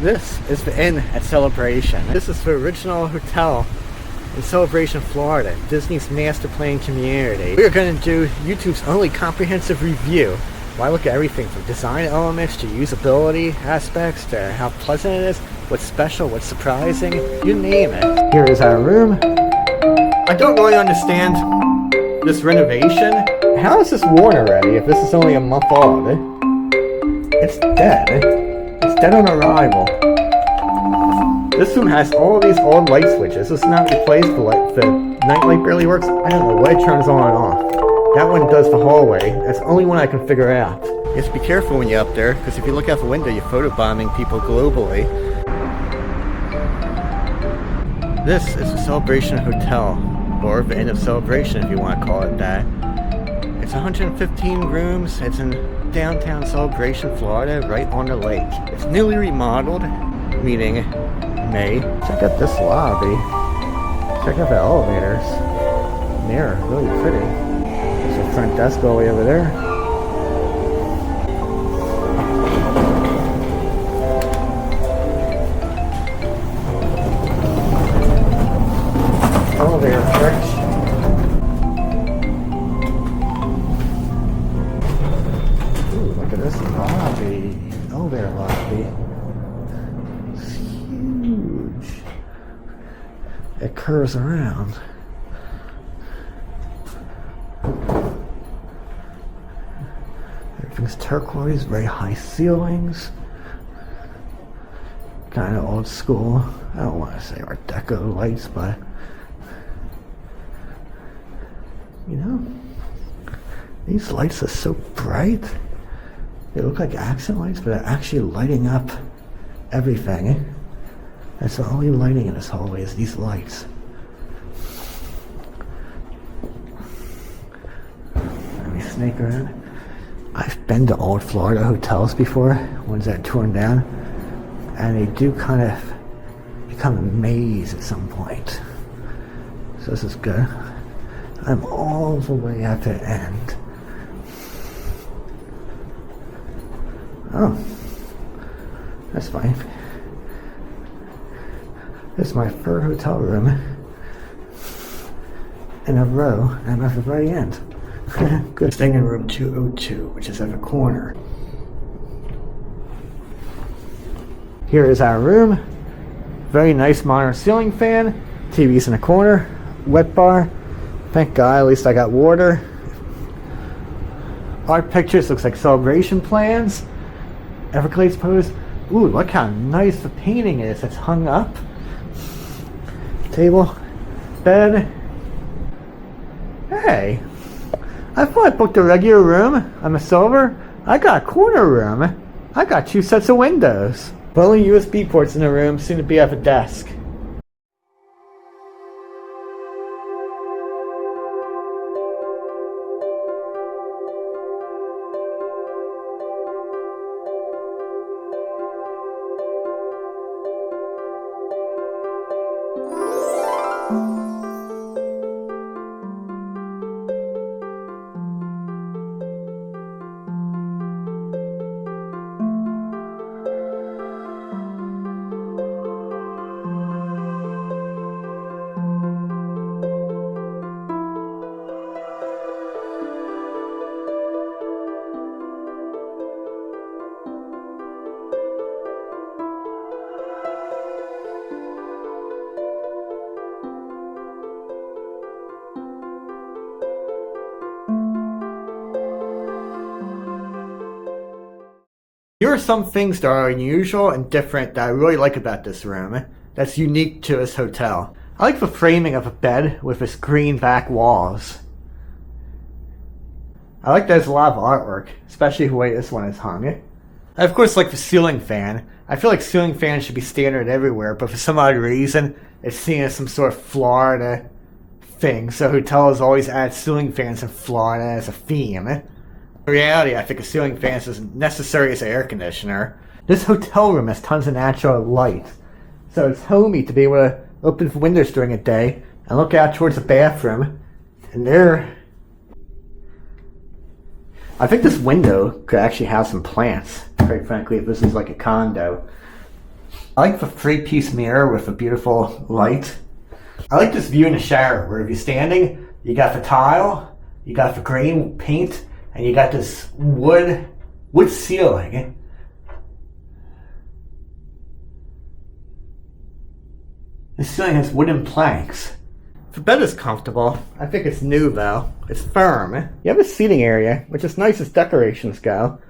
This is the Inn at Celebration. This is the original hotel in Celebration, Florida, Disney's master plan community. We are going to do YouTube's only comprehensive review. Why look at everything from design elements to usability aspects to how pleasant it is, what's special, what's surprising, you name it. Here is our room. I don't really understand this renovation. How is this worn already if this is only a month old? It's dead. It's dead on arrival. This room has all of these old light switches. This is not replaced. The night light barely works. I don't know what it turns on and off. That one does the hallway. That's the only one I can figure out. Just be careful when you're up there, because if you look out the window, you're photobombing people globally. This is the Celebration Hotel, or the Inn of Celebration if you want to call it that. It's 115 rooms. It's in downtown Celebration, Florida, right on the lake. It's newly remodeled, meaning May. Check out this lobby. Check out the elevators. They're really pretty. There's a front desk all the way over there. Elevator church. This lobby, elevator lobby, it's huge. It curves around. Everything's turquoise, very high ceilings. Kind of old school. I don't want to say Art Deco lights, but you know, these lights are so bright. They look like accent lights, but they're actually lighting up everything. That's the only lighting in this hallway is these lights. Let me snake around. I've been to old Florida hotels before, ones that are torn down, and they do kind of become a maze at some point. So this is good. I'm all the way at the end. Oh, that's fine. This is my third hotel room in a row, and I'm at the very end. Good. Staying in room 202, which is at the corner. Here is our room. Very nice modern ceiling fan. TV's in the corner. Wet bar. Thank God, at least I got water. Art pictures, looks like celebration plans. Everglades pose. Ooh, look how nice the painting is. It's hung up. Table. Bed. Hey. I thought I booked a regular room. I'm a silver. I got a corner room. I got 2 sets of windows. But only USB ports in the room, soon to be at the desk. Here are some things that are unusual and different that I really like about this room. That's unique to this hotel. I like the framing of a bed with its green back walls. I like there's a lot of artwork, especially the way this one is hung. I of course like the ceiling fan. I feel like ceiling fans should be standard everywhere, but for some odd reason, it's seen as some sort of Florida thing. So hotels always add ceiling fans in Florida as a theme. In reality, I think a ceiling fan is as necessary as an air conditioner. This hotel room has tons of natural light, so it's homey to be able to open the windows during the day and look out towards the bathroom. And there, I think this window could actually have some plants, quite frankly, if this is like a condo. I like the three-piece mirror with a beautiful light. I like this view in the shower where if you're standing, you got the tile, you got the green paint, and you got this wood ceiling. The ceiling has wooden planks. The bed is comfortable. I think it's new though. It's firm. You have a seating area, which is nice as decorations go.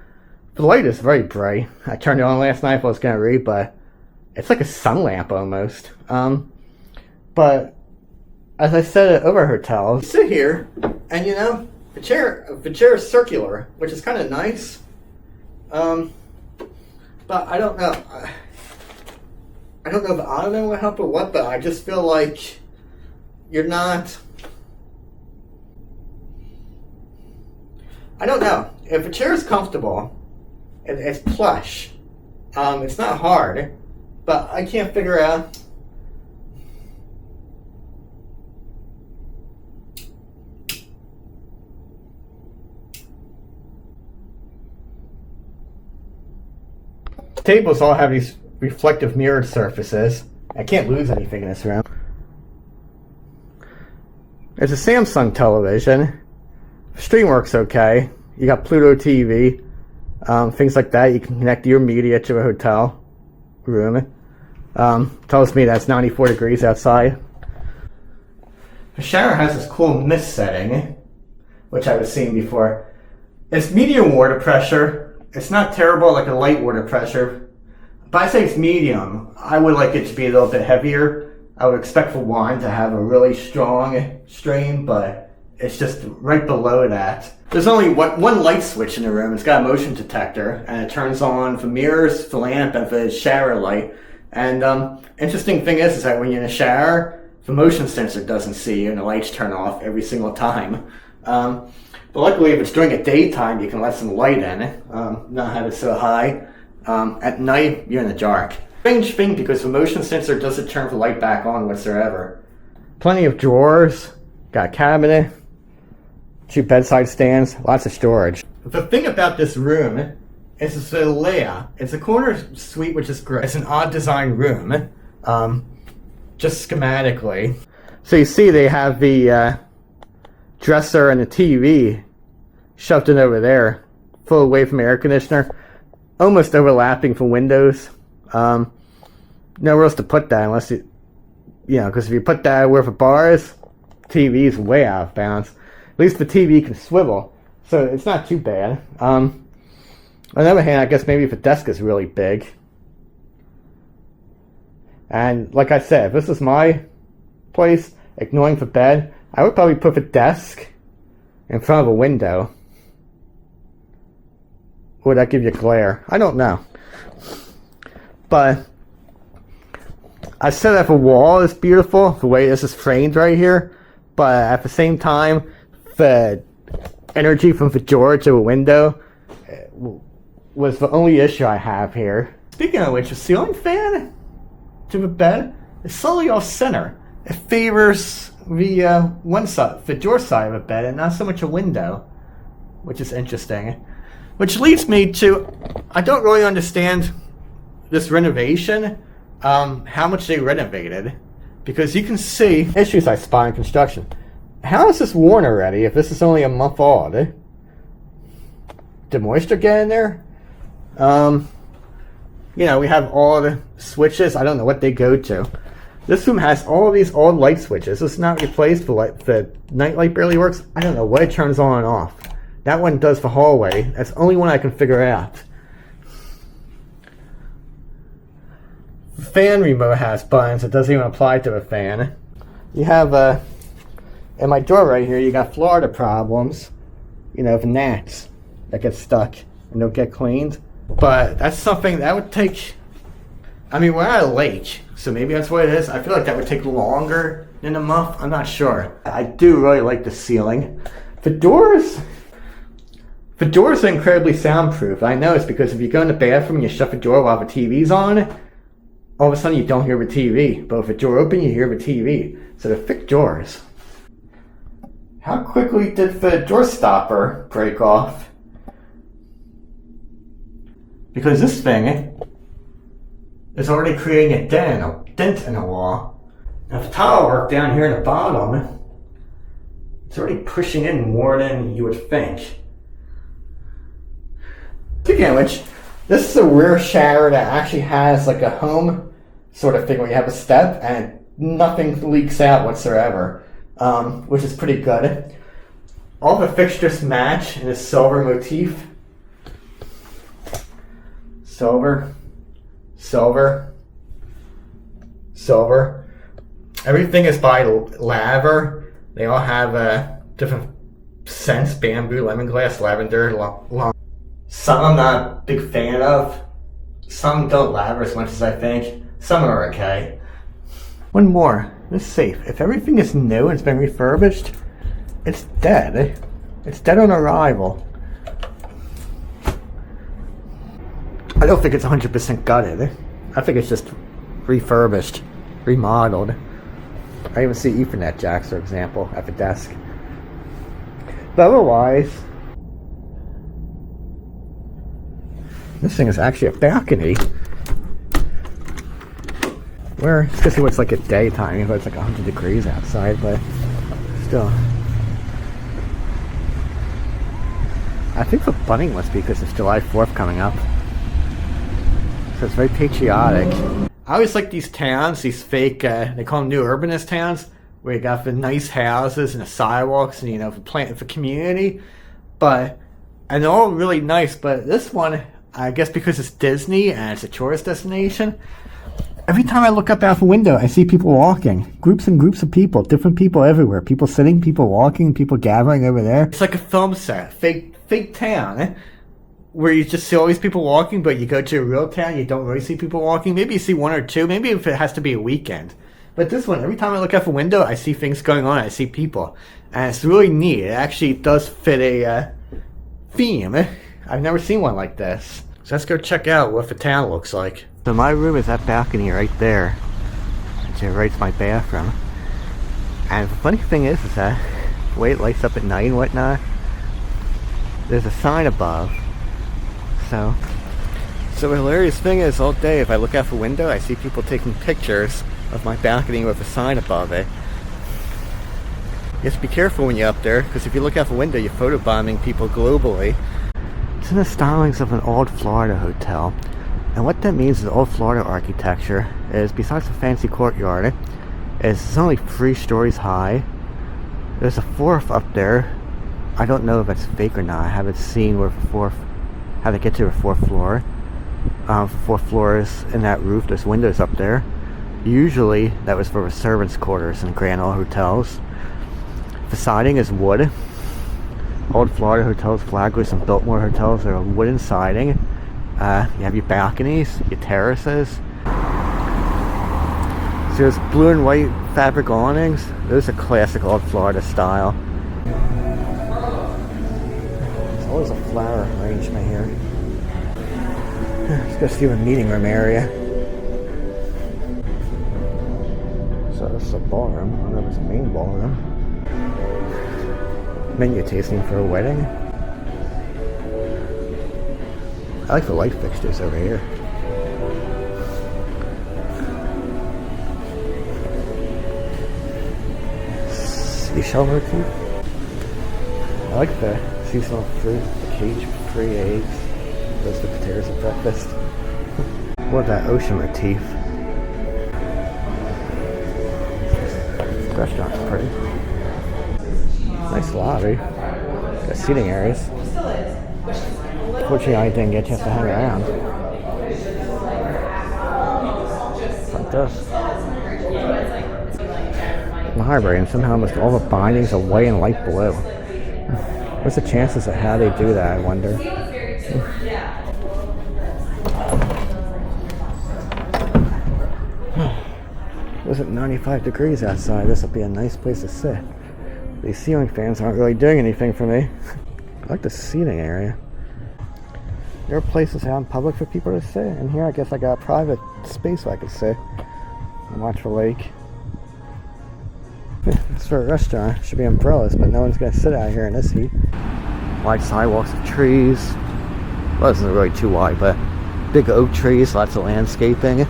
The light is very bright. I turned it on last night if I was going to read, but it's like a sun lamp almost. But as I said at other hotels, you sit here and you know, the chair is circular, which is kind of nice. But I don't know. I don't know if the ottoman will help or what, but I just feel like you're not... I don't know. If a chair is comfortable, it's plush. It's not hard, but I can't figure out... Tables all have these reflective mirrored surfaces. I can't lose anything in this room. There's a Samsung television. The stream works okay. You got Pluto TV, things like that. You can connect your media to a hotel room. Tells me that's 94 degrees outside. The shower has this cool mist setting, which I was seeing before. It's medium water pressure. It's not terrible like a light water pressure. But I say it's medium. I would like it to be a little bit heavier. I would expect for wine to have a really strong stream, but it's just right below that. There's only one light switch in the room. It's got a motion detector, and it turns on the mirrors, the lamp, and the shower light. And interesting thing is that when you're in a shower, the motion sensor doesn't see you, and the lights turn off every single time. But luckily, if it's during the daytime, you can let some light in, not have it so high. At night, you're in the dark. Strange thing because the motion sensor doesn't turn the light back on whatsoever. Plenty of drawers, got a cabinet, 2 bedside stands, lots of storage. The thing about this room is it's a layout. It's a corner suite, which is great. It's an odd design room, just schematically. So you see they have the dresser and the TV shoved in over there, full away from the air conditioner. Almost overlapping from windows. Nowhere else to put that unless you know, because if you put that where the bar is, TV is way out of bounds. At least the TV can swivel, so it's not too bad. On the other hand, I guess maybe if the desk is really big. And like I said, if this is my place, ignoring the bed, I would probably put the desk in front of a window. Would that give you glare? I don't know. But I said that the wall is beautiful, the way this is framed right here. But at the same time, the energy from the door to a window was the only issue I have here. Speaking of which, the ceiling fan to the bed is slowly off center. It favors the one side, the door side of the bed, and not so much a window, which is interesting. Which leads me to, I don't really understand this renovation, how much they renovated. Because you can see issues I spot in construction. How is this worn already if this is only a month old? Did moisture get in there? You know, we have all the switches. I don't know what they go to. This room has all these old light switches. It's not replaced. The night light barely works. I don't know what it turns on and off. That one does the hallway. That's the only one I can figure out. The fan remote has buttons. It doesn't even apply to a fan. You have, in my door right here, you got Florida problems. You know, the gnats that get stuck and don't get cleaned. But that's something that would take... I mean, we're at a lake, so maybe that's what it is. I feel like that would take longer than a month. I'm not sure. I do really like the ceiling. The doors are incredibly soundproof. I know it's because if you go in the bathroom and you shut the door while the TV's on, all of a sudden you don't hear the TV. But if the door open, you hear the TV. So they're thick doors. How quickly did the door stopper break off? Because this is already creating a dent in the wall. Now the tile work down here in the bottom, it's already pushing in more than you would think. Speaking of which, this is a rear shower that actually has like a home sort of thing where you have a step and nothing leaks out whatsoever, which is pretty good. All the fixtures match in a silver motif. Silver, silver, silver. Everything is by Laver. They all have different scents: bamboo, lemongrass, lavender, Some I'm not a big fan of. Some don't laver as much as I think. Some are okay. One more. This safe. If everything is new and it's been refurbished, it's dead. It's dead on arrival. I don't think it's 100% gutted. I think it's just refurbished, remodeled. I even see Ethernet jacks, for example, at the desk. But otherwise, this thing is actually a balcony. Where it's supposed to what it's like at daytime, even though it's like 100 degrees outside, but still. I think the bunting must be because it's July 4th coming up. So it's very patriotic. I always like these towns, these fake, they call them new urbanist towns, where you got the nice houses and the sidewalks and, you know, for community. But, and they're all really nice, but this one, I guess because it's Disney and it's a tourist destination, every time I look up out the window, I see people walking. Groups and groups of people, different people everywhere. People sitting, people walking, people gathering over there. It's like a film set, fake town, where you just see all these people walking, but you go to a real town, you don't really see people walking. Maybe you see one or two, maybe if it has to be a weekend. But this one, every time I look out the window, I see things going on, I see people. And it's really neat. It actually does fit a theme. I've never seen one like this. So let's go check out what the town looks like. So my room is that balcony right there. Which right's my bathroom. And the funny thing is that the way it lights up at night and whatnot, there's a sign above. So the hilarious thing is, all day if I look out the window, I see people taking pictures of my balcony with a sign above it. You have to be careful when you're up there, because if you look out the window, you're photobombing people globally. It's in the stylings of an old Florida hotel. And what that means is old Florida architecture is, besides the fancy courtyard, it's only 3 stories high. There's a 4th up there. I don't know if that's fake or not. I haven't seen where the 4th, how to get to the 4th floor. 4th floor is in that roof. There's windows up there. Usually that was for the servants' quarters in Grand Ole hotels. The siding is wood. Old Florida hotels, Flagler's and Biltmore hotels are wooden siding. You have your balconies, your terraces. So there's blue and white fabric awnings. Those are classic old Florida style. There's always a flower arrangement here. Let's go see the meeting room area. So this is a ballroom. I don't know if it's a main ballroom. Menu tasting for a wedding. I like the light fixtures over here. Seashell motif. I like the seasonal fruit, the cage-free eggs, roasted potatoes at breakfast. What that ocean motif. This restaurant's pretty. Nice lobby. Got seating areas. Unfortunately, I didn't get a chance to hang around. Like this. Library, and somehow almost all the bindings are white and light blue. What's the chances of how they do that, I wonder? It was at 95 degrees outside. This will be a nice place to sit. These ceiling fans aren't really doing anything for me. I like the seating area. There are places out in public for people to sit, and here I guess I got a private space where I could sit and watch the lake. It's for a restaurant. Should be umbrellas, but no one's gonna sit out here in this heat. Wide sidewalks of trees. Well, this isn't really too wide, but big oak trees, lots of landscaping.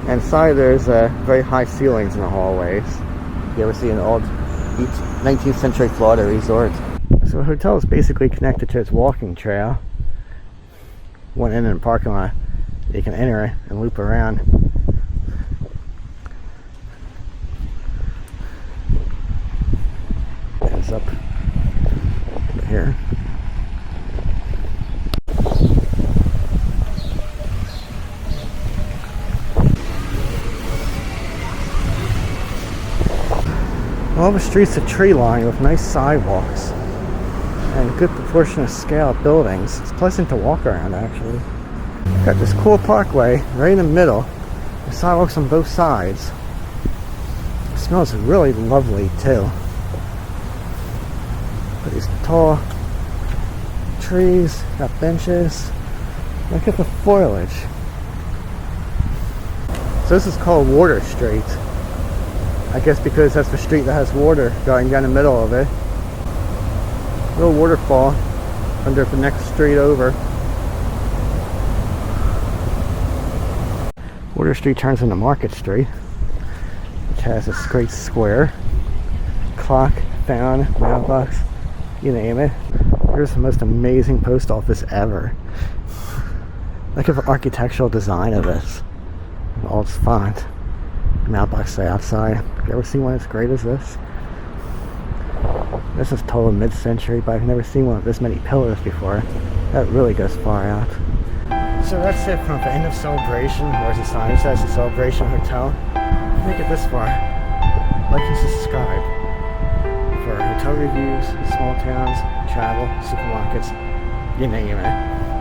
Inside there's very high ceilings in the hallways. You ever see an old 19th century Florida resort? So the hotel is basically connected to its walking trail. One end in the parking lot. You can enter it and loop around. It's up here. All the streets are tree lined with nice sidewalks and a good proportion of scale of buildings. It's pleasant to walk around actually. Got this cool parkway right in the middle. The sidewalks on both sides. It smells really lovely too. Got these tall trees, got benches. Look at the foliage. So this is called Water Street. I guess because that's the street that has water going down the middle of it. Little waterfall under the next street over. Water Street turns into Market Street, which has this great square, clock, fountain, mailbox, you name it. Here's the most amazing post office ever. Look at the architectural design of this. All its font. Mailbox outside. Have you ever seen one as great as this? This is total mid-century, but I've never seen one with this many pillars before. That really goes far out. So that's it from the end of Celebration, where's the sign says the Celebration Hotel. Make it this far. Like and subscribe for hotel reviews, small towns, travel, supermarkets, you name it.